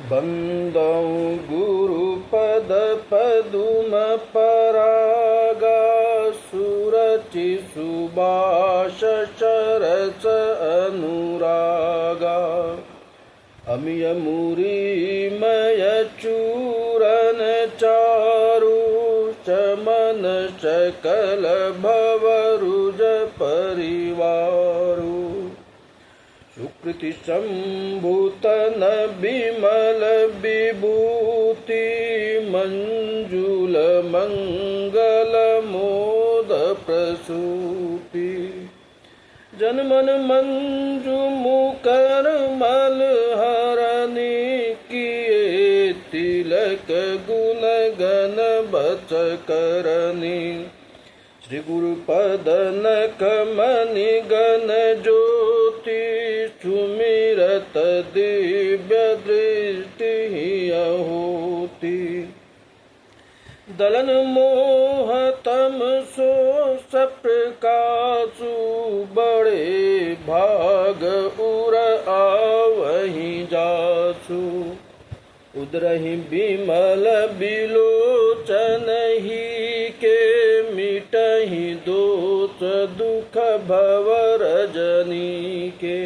बंदौ गुरुपद पदुम परागा सुरचि सुभाष शरस अनुरागा अमिय मुरीमय चूरन चारु चमन सकल भवरुज परिवारु सुकृति संभूतन विमल विभूति मंजुल मंगल मोद प्रसूति जनमन मंजु मुकर मल हरनि किए तिलक गुण गण बच करनि श्री गुरुपद नकमनि गण ज्योति सुमिरत दिव्य दृष्टि होती दलन मोह तम सो सप्रकाशु बड़े भाग उर आवहि जासु उदरहि बिमल बिलोचन ही के मिटहि दोष दुख भव रजनी के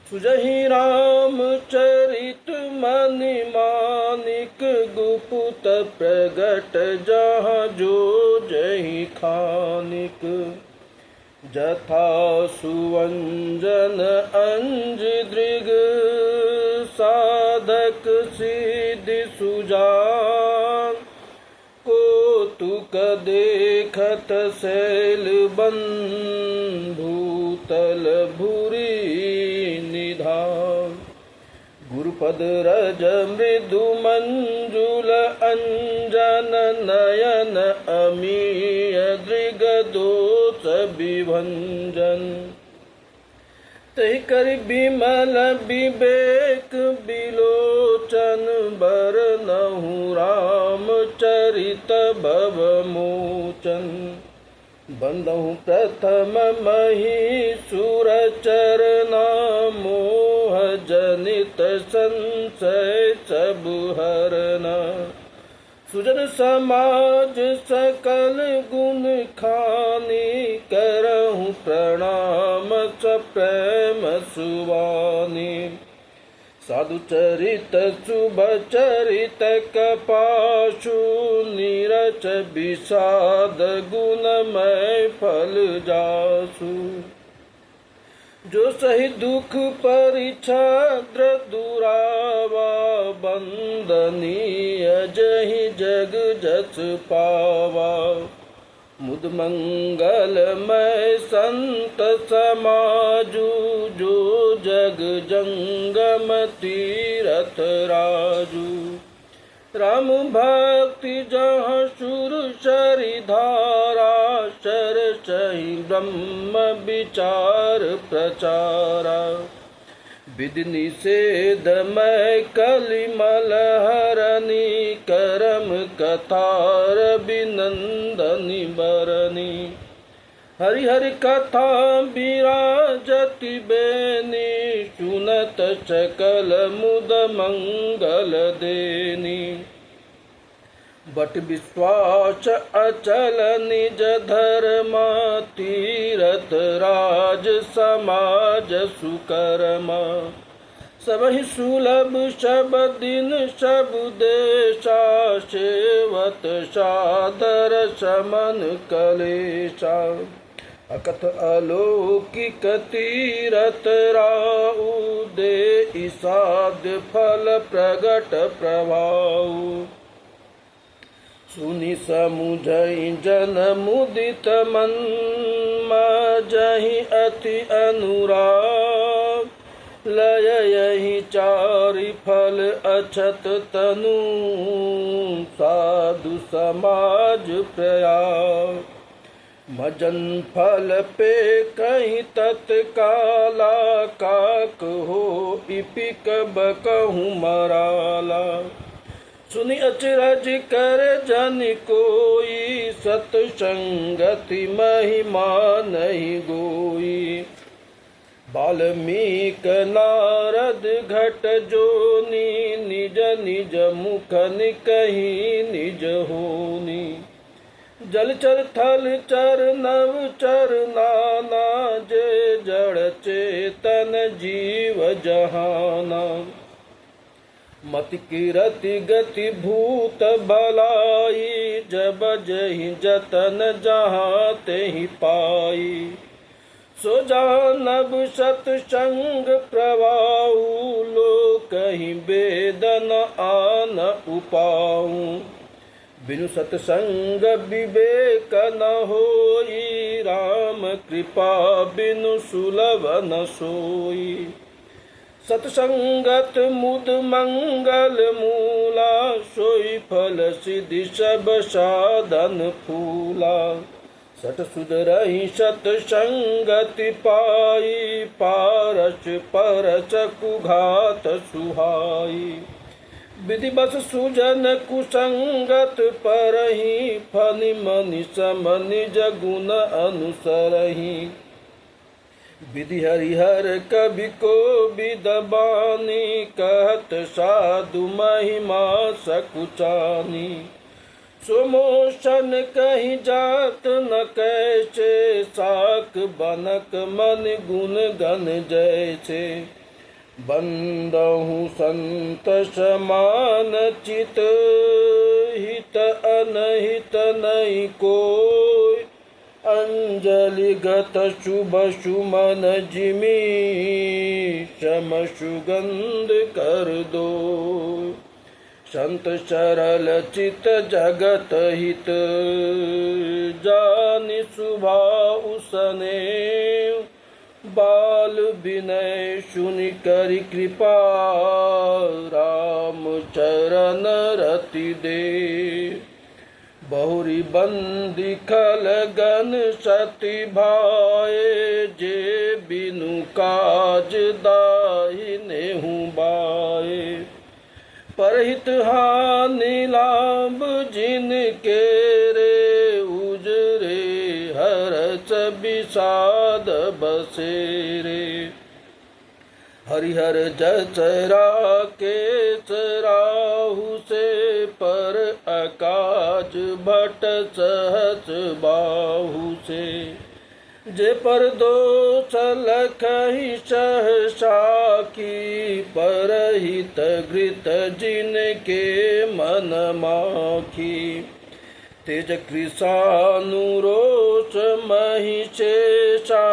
सुजहि रामचरित मनि मानिक गुपुत प्रगट जहाँ जो जहि खानिक जथा सुवंजन अंज दृग साधक सिद्धि सुजान कौतुक देखत शैल भूतल भूरि निधान गुरुपद रज मृदु मंजुल अंजन नयन अमीय दृग दोष विभंजन तहि कर विमल विवेक बिलोचन बरनहु रामचरित भव मोचन बंदहु प्रथम महीसुर चरना मोह जनित संशय सब हरना सुजन समाज सकल गुण खानी करहु प्रणाम सप्रेम सुवानी साधु चरित शुभ चरित कपाशु नीरच विषाद गुणमय फल जासु जो सही दुख परिछद्र दुरावा बंदनीय जहि जग जस पावा मुद मंगलमय संत समाजु जो जग जंगम तीरथ राजू राम भक्ति जहाँ सुर शरिधारा शर सही ब्रह्म विचार प्रचारा विधि निषेधमय कलिमल हरनि करम कथार विनंदनि बरनि हरि हरि कथा विराजति बेनी सुनत सकल मुद मंगल देनी बट विश्वास अचल निज धर्मा तीरथ राज समाज सुकर्मा सबहि सुलभ सब दिन सब देशा सेवत सादर समन कलेशा अकथ अलौकिक तीरथ राउ दे साध्य फल प्रगट प्रभाव सुनि समुझई जन मुदित मन मजहि अति अनुराग लय यही चारि फल अछत तनु साधु समाज प्रयाग मजन फल पे कहीं तत्काला काक हो इपिक बकहु मराला सुनि अचरज कर जन कोई सतसंगति महिमा नहीं गोई वाल्मीक नारद घट जोनी, निज निज मुखन कहीं निज होनी। जलचर थल चर नव चर नाना, जे जड़ चेतन जीव जहाना। मति कीरति गति भूत भलाई, जब जहि जतन जहाँ तेहि पाई। सो जानब सतसंग प्रवाहु, लोकहि वेदन आन उपाऊ। बिनु सतसंग विवेक न होई, राम कृपा बिनु सुलभ न सोई। सतसंगत मुद मंगल मूला, सोई फल सिद्धि सब साधन फूला। सठ सुध रही सतसंगति पाई, पारस परस कुघात सुहाई। विधि बस सुजन कुसंगत परही, फनि मनि सम निज गुण अनुसरही। विधि हरिहर कवि को विदबानी, कहत साधु महिमा सकुचानी। सो मोशन कहीं जात न कैसे, साक बनक मन गुण गण जैसे। बंदहु संत समान चित, हित अनहित नहीं कोई। अंजलि गत शुभ सुमन जिमी, सम सुगंध कर दो। संत सरल चित जगत हित, जानि स्वभाव उसने। बाल विनय सुनि करि कृपा, राम चरण रति दे। बहुरी बंदी खल गन सती भाए, जे बिनु काज दाहिने हूँ बाए। परहित हानि लाभ जिनके रे, उजरे हरस विषाद बसेरे। हरिहर जचरा के चराहु से, पर अकाज भट सहस बाहु से। जे पर दोष लखहि सहसा की, परहित घृत जिनके मन माखी। तेज कृशानुरोष महिषेषा,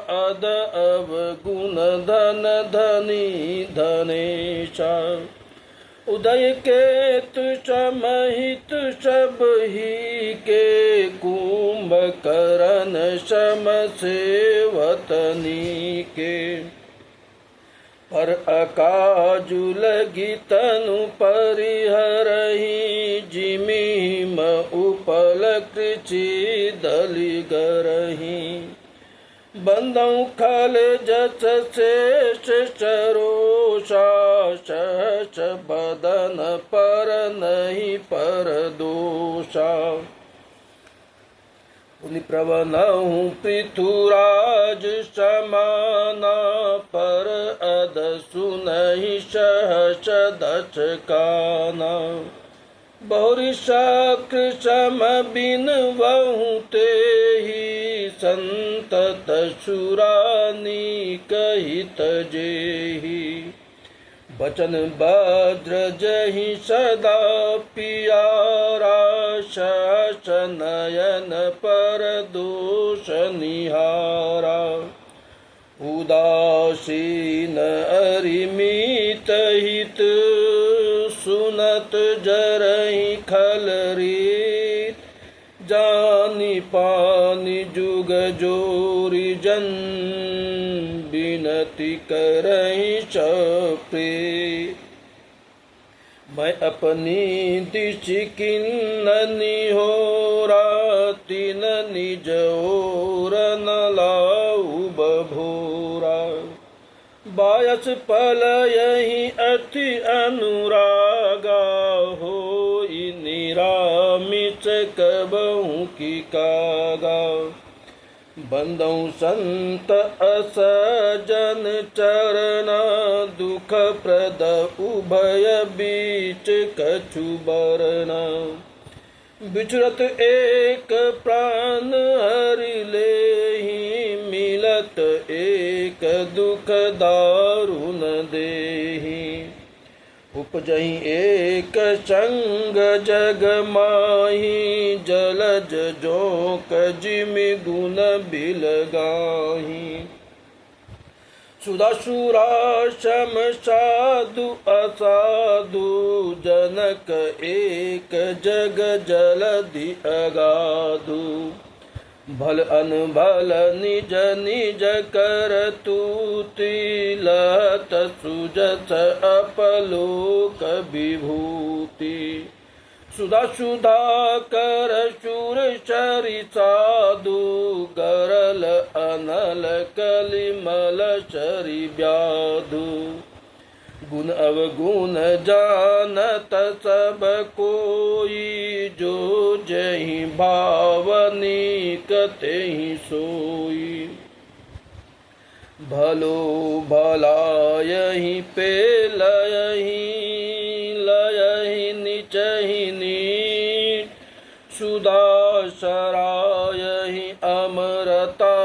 अद अवगुण धन धनी धनेशा। उदय केतु समहित सब ही के, कुंभकर्ण सम सेवतनी के। पर अकाजु लगी तनु परिहरही, जिमीम उपल कृचि दलि गरही। बंदौ खल जस शेष सरोषा, सहस बदन पर नहीं पर दोषा। प्रवनहु पृथुराज समाना, पर अद सुनहि सहस दस काना। बहुरी शक्र सम बिनवहु तेहि, संतत सुरानी कहित जेहि। बचन भद्र जहि सदा पियारा, सहस नयन पर दोष निहारा। उदासीन अरिमित हित, सुनत जरहि खल रीत। जानि पानि जुग जोरि जन, बिनती करहि सप्रे। मैं अपनी दिश किन्ननि होरा, तिन निज ओर न लाऊ बभोरा। बायस पलयहि अति अनुरागा, होई निरामिष कबहु की कागा। बंदौ संत असजन चरण, दुख प्रद उभय बीच कछु बरन। बिचरत एक प्राण हरि लेहि, मिलत एक दुख दारुण देहि। उपजहि एक संग जग माहि, जलज जोक जिमि गुण बिलगाहि। सुदासुरा सम साधु असाधु, जनक एक जग जलधि अगाधु। भल अनभल निज निज कर तूति, लहत सुजस अपलोक विभूति। सुधा सुधा कर शूर चरि साधु, गरल अनल कलिमल चरि व्याधु। गुण अवगुण जानत सब कोई, जो जहि भावनिक तेहि सोई। भलो भलायहि पेलयहि, लयहि निचहि नीच। सुधा सरायहि अमरता,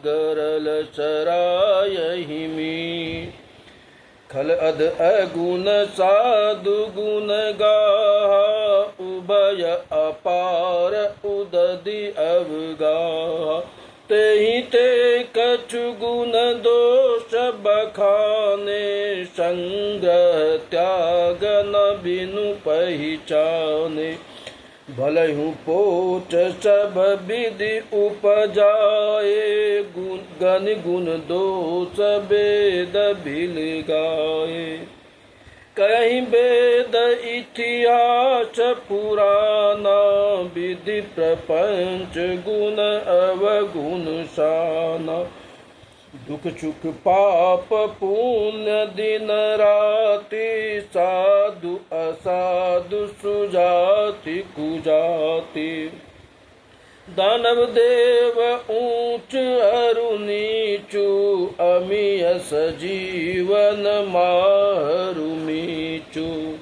गरल सरायहि मीठ। खल अध अगुण साधु गुण गाहा, उभय अपार उदधि अवगाहा। तेहि ते कछु गुण दोष बखाने, संग्रह त्याग न बिनु पहिचाने। भलहु पोच सब विधि उपजाए, गण गुण दोष वेद बिल गाए। कहीं वेद इतिहास पुराना, विधि प्रपंच गुण अवगुण साना। दुख सुख पाप पुण्य दिन राति, साधु असाधु सुजाति कुजाति। दानव देव ऊंच अरु नीचु, अमियस जीवन मारु मीचु।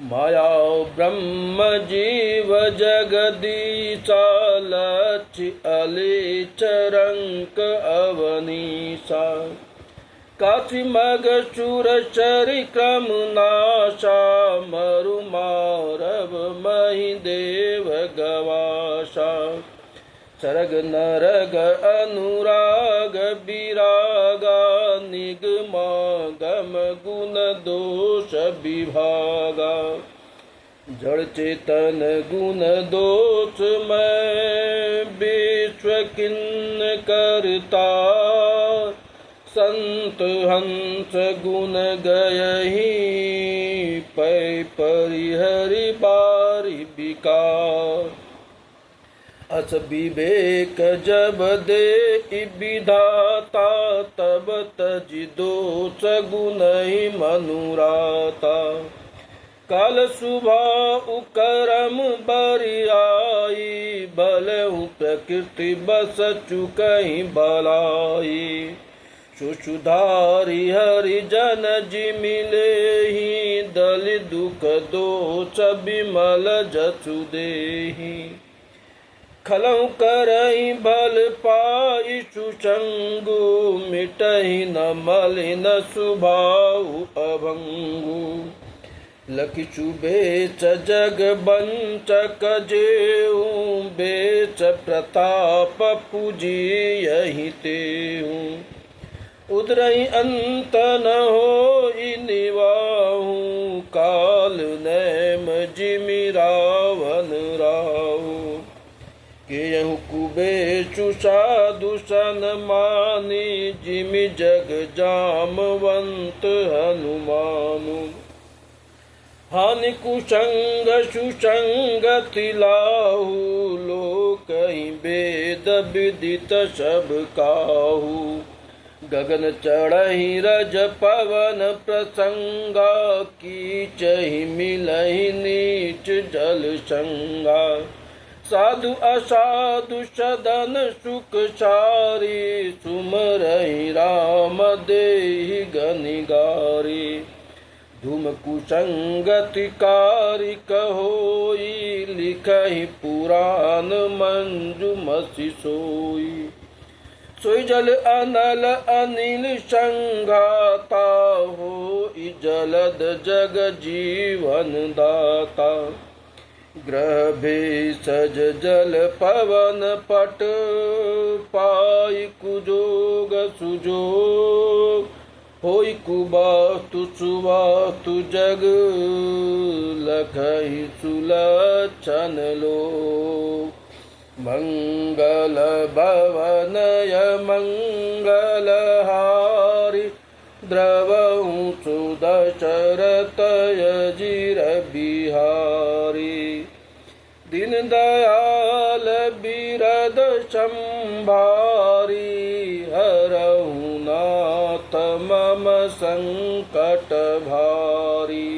माया ब्रह्म जीव जगदीशा, लक्ष्य अलेच रंक अवनीशा। काशी मग सुर चरि क्रम नाशा, मरु मारव महि देव गवासा। सरग नरग अनुराग विरागा, निगमा गम गुण दोष विभागा। जड़ चेतन गुण दोष मैं, विश्व किन्न करता। संत हंस गुण गयहि, पै परिहरि बारि विकार। अस विवेक जब दे विधाता, तब तजि दोष गुण ही मनुराता। काल सुभाउ करम बरियाई, भलहु प्रकृति बस चुकहि बलाई। सुधारि हरिजन जिमि लेहि, दलि दुख दोष बिमल जसु देहि। खलौ करहि भल पाई सुसंगु, मिटहि न मलिन स्वभाव अभंगु। लखिचु बेच जग बंचक जेऊ, बेच प्रताप पूजियहि तेऊ। उदरहि अंत न होई निवाहु, काल नैम जिमि रावण राहु। केयहु कुबेचु साधु सन्मानी, जिमि जग जामवंत हनुमानु। हानि कुसंग सुसंगति लाहु, लोकहि वेद विदित सब काहू। गगन चढ़हि रज पवन प्रसंगा, कीचहि मिलहि नीच जल संगा। साधु असाधु सदन सुख सारी, सुमरहि राम देहि गनिगारी। धूम कुसंगति कारिक होई, लिखहि पुराण मंजुमसि सोई। सोई जल अनल अनिल संघाता, होई जलद जग जीवन दाता। ग्रह भेषज जल पवन पट, पाई कुजोग सुजोग। होई कुबातु सुबातु जग, लखहि सुलक्षण लोक। मंगल भवनय मंगलहारी, द्रवहु सुदशरथय जिर बिहारी। दीन दयाल बिरद संभारी, हरहु नाथ मम संकट भारी।